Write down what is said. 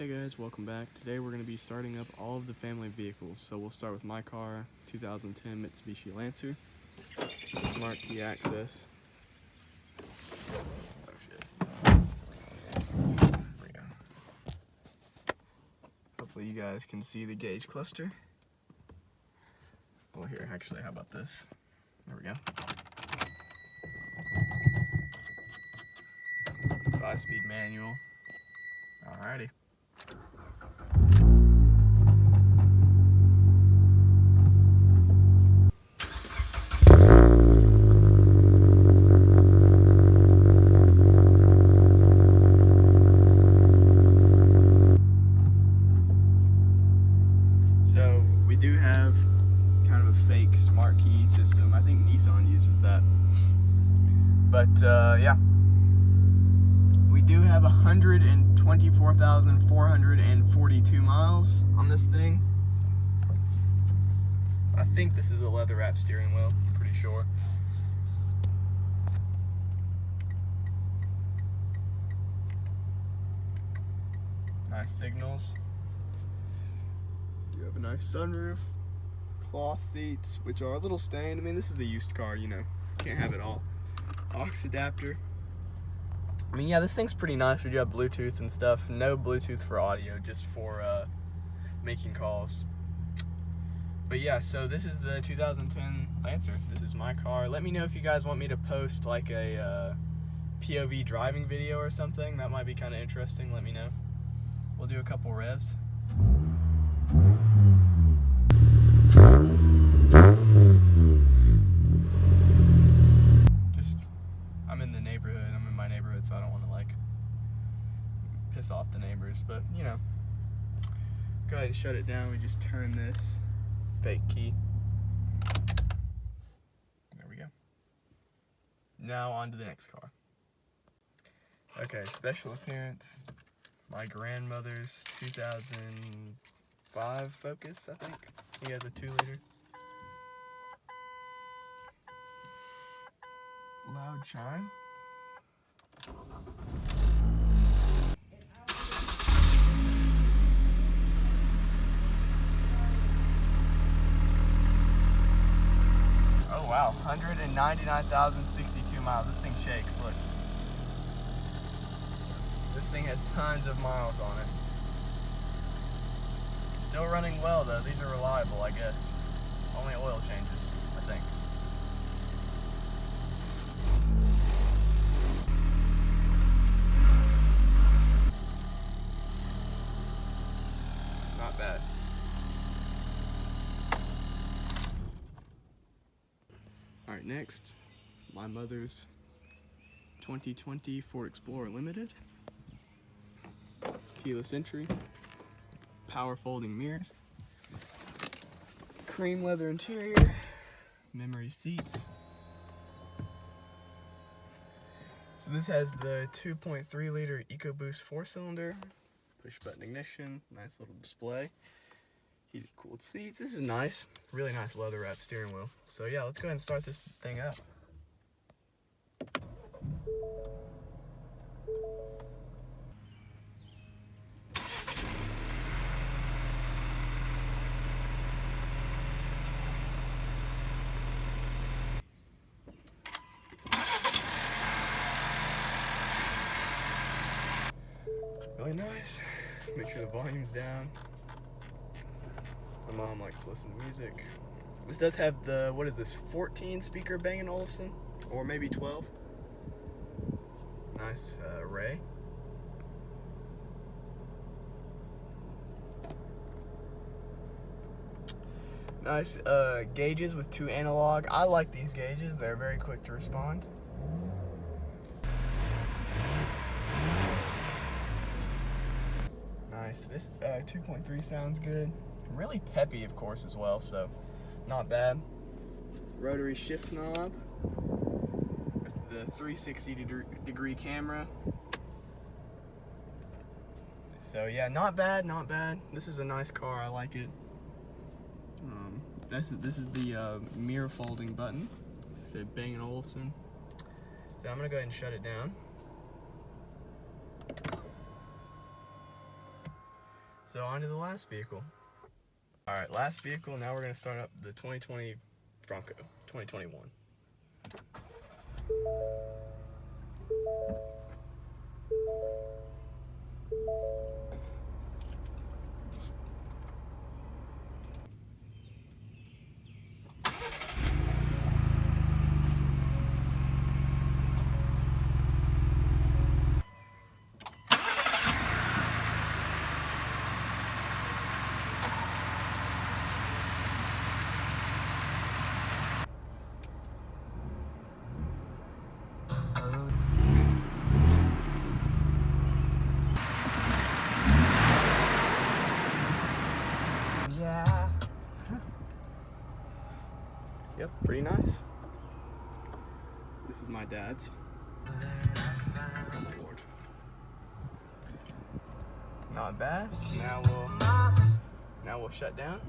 Hey guys, welcome back. Today we're going to be starting up all of the family vehicles. So we'll start with my car, 2010 Mitsubishi Lancer, smart key access. Oh shit. There we go. Hopefully you guys can see the gauge cluster. Well here, actually, how about this? There we go. 5-speed manual. Alrighty. So we do have kind of a fake smart key system. I think Nissan uses that. But yeah. We do have 124,442 miles on this thing. I think this is a leather wrap steering wheel, I'm pretty sure. Nice signals. You have a nice sunroof, cloth seats, which are a little stained. I mean, this is a used car, you know, can't have it all. Aux adapter. I mean, yeah, this thing's pretty nice. We do have Bluetooth and stuff. No Bluetooth for audio, just for making calls. But yeah, so this is the 2010 Lancer. This is my car. Let me know if you guys want me to post like a POV driving video or something. That might be kind of interesting. Let me know. We'll do a couple revs. I'm in the neighborhood. I'm in my neighborhood, so I don't want to like piss off the neighbors. But you know, go ahead and shut it down. We just turn this fake key. There we go. Now on to the next car. Okay, special appearance. My grandmother's 2005 Focus, I think. He has a 2-liter. Loud chime. Oh wow, 199,062 miles. This thing shakes, look. This thing has tons of miles on it. Still running well though, these are reliable, I guess. Only oil changes, I think. Not bad. Alright, next, my mother's 2020 Ford Explorer Limited. Keyless entry, power folding mirrors, cream leather interior, memory seats. So this has the 2.3-liter EcoBoost 4-cylinder, push button ignition, nice little display, heated cooled seats. This is nice, really nice leather wrap steering wheel. So yeah, let's go ahead and start this thing up. Really nice. Make sure the volume's down. My mom likes to listen to music. This does have the, what is this, 14 speaker Bang & Olufsen? Or maybe 12. Nice array. Nice gauges with 2 analog. I like these gauges. They're very quick to respond. Nice. This 2.3 sounds good. Really peppy, of course, as well, so not bad. Rotary shift knob with the 360-degree camera. So yeah, not bad, not bad. This is a nice car. I like it. This is the mirror folding button. It said Bang & Olufsen. So I'm gonna go ahead and shut it down. So on to the last vehicle. All right, last vehicle. Now we're gonna start up the 2020 Bronco, 2021. Yeah. Yep, pretty nice. This is my dad's. Oh my lord. Not bad. Now we'll shut down.